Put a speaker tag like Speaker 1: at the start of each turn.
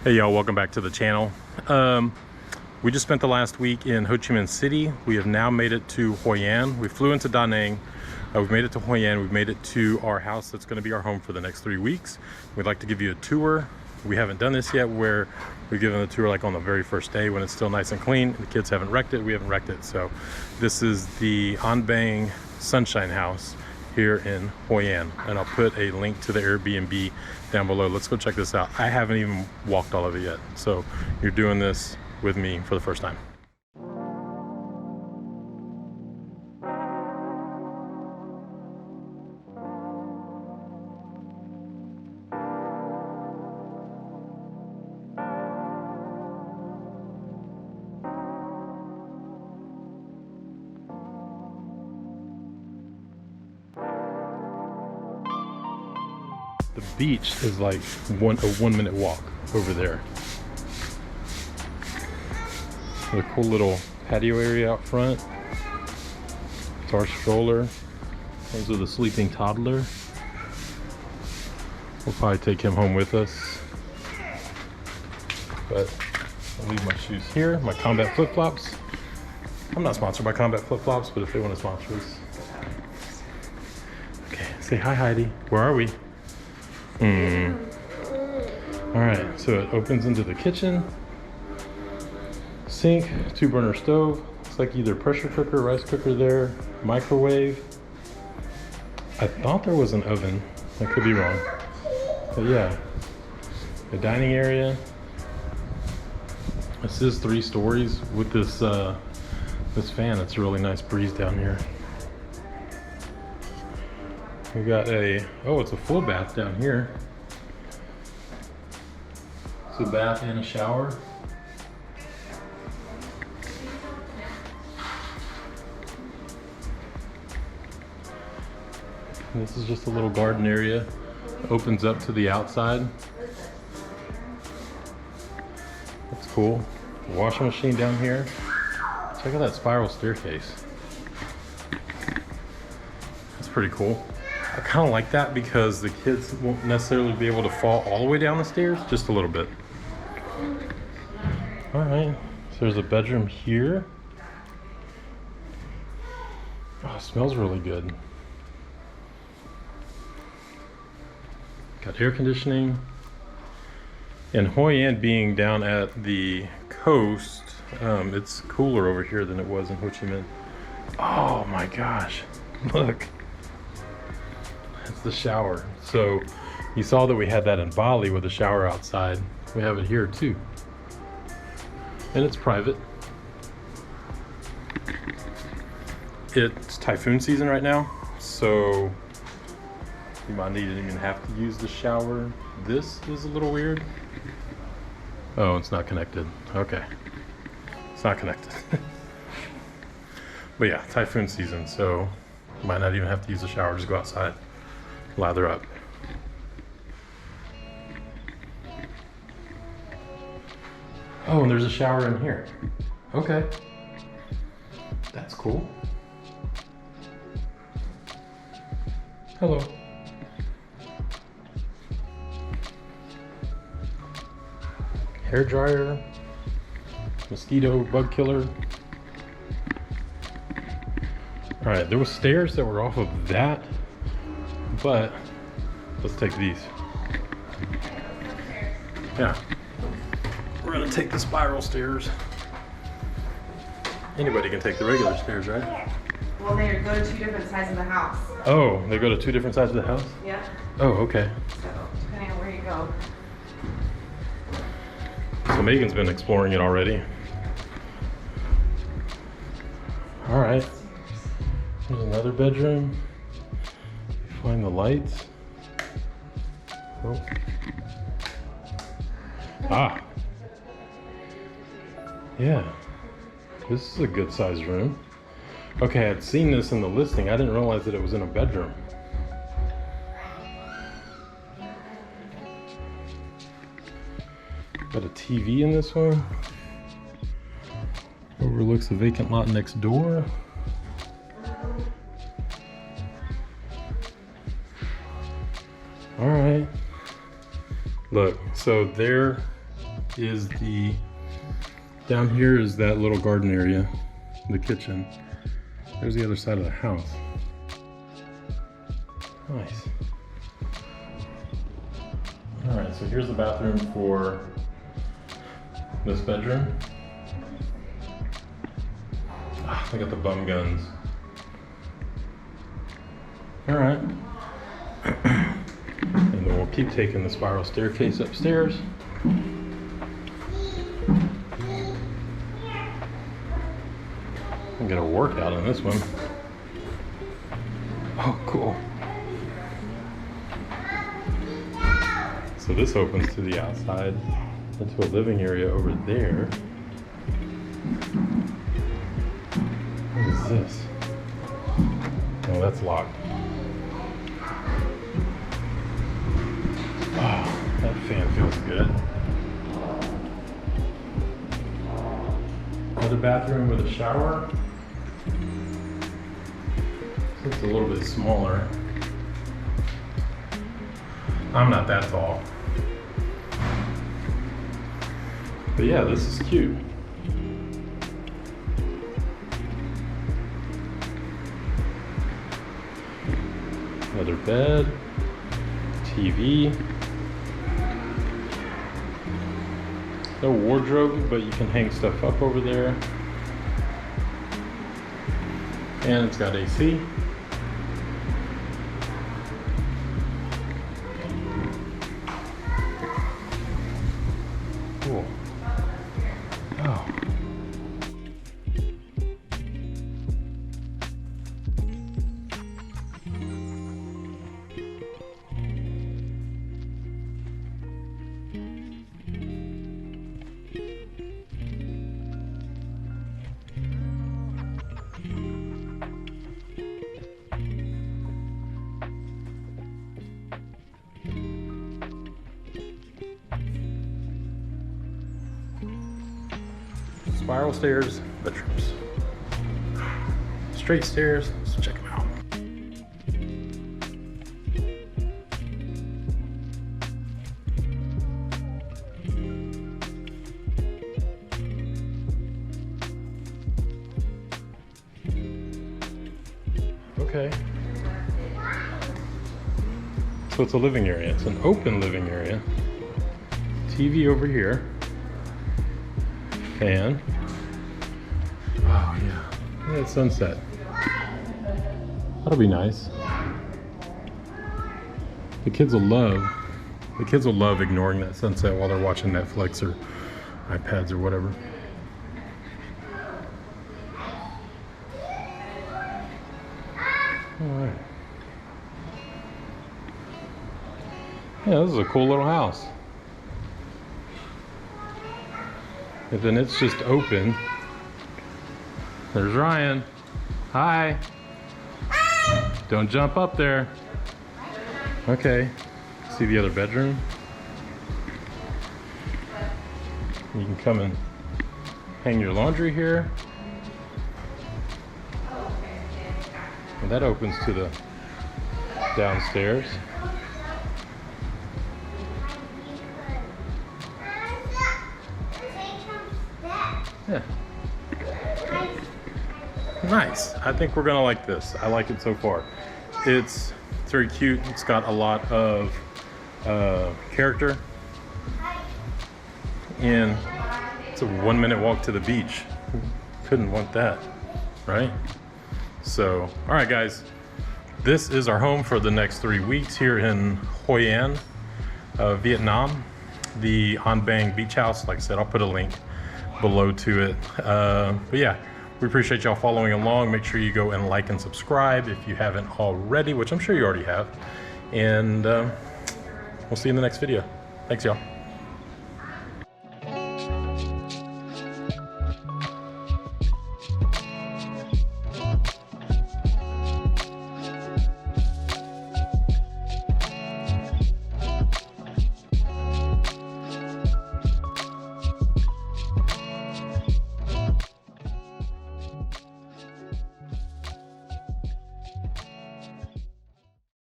Speaker 1: Hey y'all, welcome back to the channel. We just spent the last week in Ho Chi Minh City. We have now made it to Hoi An. We flew into Da Nang. We've made it to Hoi An. We've made it to our house that's going to be our home for the next 3 weeks. We'd like to give you a tour. We haven't done this yet, where we've given the tour like on the very first day when it's still nice and clean. The kids haven't wrecked it. We haven't wrecked it. So this is the An Bang Sunshine House here in Hoi An, and I'll put a link to the Airbnb down below. Let's go check this out. I haven't even walked all of it yet, so you're doing this with me for the first time. The beach is like a 1 minute walk over there. There's a cool little patio area out front. It's our stroller. Those are the sleeping toddler. We'll probably take him home with us. But I'll leave my shoes here, my Combat flip-flops. I'm not sponsored by Combat flip-flops, but if they want to sponsor us. Okay, say hi, Heidi. Where are we? All right, so it opens into the kitchen. Sink, 2-burner stove. Looks like either pressure cooker, rice cooker there, microwave. I thought there was an oven. I could be wrong. But yeah, the dining area. This is 3 stories with this this fan. It's a really nice breeze down here. We got it's a full bath down here. It's a bath and a shower. And this is just a little garden area. Opens up to the outside. That's cool. Washing machine down here. Check out that spiral staircase. That's pretty cool. I kind of like that because the kids won't necessarily be able to fall all the way down the stairs, just a little bit. All right, so there's a bedroom here. Oh, it smells really good. Got air conditioning. And Hoi An being down at the coast, it's cooler over here than it was in Ho Chi Minh. Oh my gosh, look. It's the shower. So you saw that we had that in Bali with the shower outside. We have it here too. And it's private. It's typhoon season right now, so you might not even have to use the shower. This is a little weird. Oh, it's not connected. Okay. It's not connected. But yeah, typhoon season, so you might not even have to use the shower, just go outside. Lather up. Oh, and there's a shower in here. Okay. That's cool. Hello. Hair dryer. Mosquito bug killer. All right, there was stairs that were off of that. But let's take these. Yeah. We're gonna take the spiral stairs. Anybody can take the regular stairs, right?
Speaker 2: Well, they go to 2 different sides of the house.
Speaker 1: Oh, they go to 2 different sides of the house?
Speaker 2: Yeah.
Speaker 1: Oh, okay.
Speaker 2: So, depending on where you go.
Speaker 1: So Megan's been exploring it already. All right. There's another bedroom. Find the lights. Oh. Ah. Yeah. This is a good sized room. Okay, I'd seen this in the listing. I didn't realize that it was in a bedroom. Got a TV in this one. Overlooks the vacant lot next door. All right. Look, so there is down here is that little garden area, the kitchen. There's the other side of the house. Nice. All right, so here's the bathroom for this bedroom. Look at the bum guns. All right. And then we'll keep taking the spiral staircase upstairs. I'll get a workout on this one. Oh, cool. So this opens to the outside into a living area over there. What is this? Oh, that's locked. Wow, that fan feels good. Another bathroom with a shower. It's a little bit smaller. I'm not that tall. But yeah, this is cute. Another bed, TV. No wardrobe, but you can hang stuff up over there. And it's got AC. Cool. Oh. Spiral stairs, bedrooms. Straight stairs, let's check them out. Okay. So it's a living area. It's an open living area. TV over here. Fan. Oh yeah. Look at that sunset. That'll be nice. The kids will love ignoring that sunset while they're watching Netflix or iPads or whatever. Alright. Yeah, this is a cool little house. And then it's just open. There's Ryan. Hi. Don't jump up there. Okay. See the other bedroom? You can come and hang your laundry here. And that opens to the downstairs. Yeah. Nice. I think we're gonna like this. I like it so far. It's very cute. It's got a lot of character. And it's a 1 minute walk to the beach. Couldn't want that, right? So, all right guys, this is our home for the next 3 weeks here in Hoi An, Vietnam. The An Bang Beach House, like I said, I'll put a link below to it. But yeah, we appreciate y'all following along. Make sure you go and like and subscribe if you haven't already, which I'm sure you already have. And we'll see you in the next video. Thanks y'all.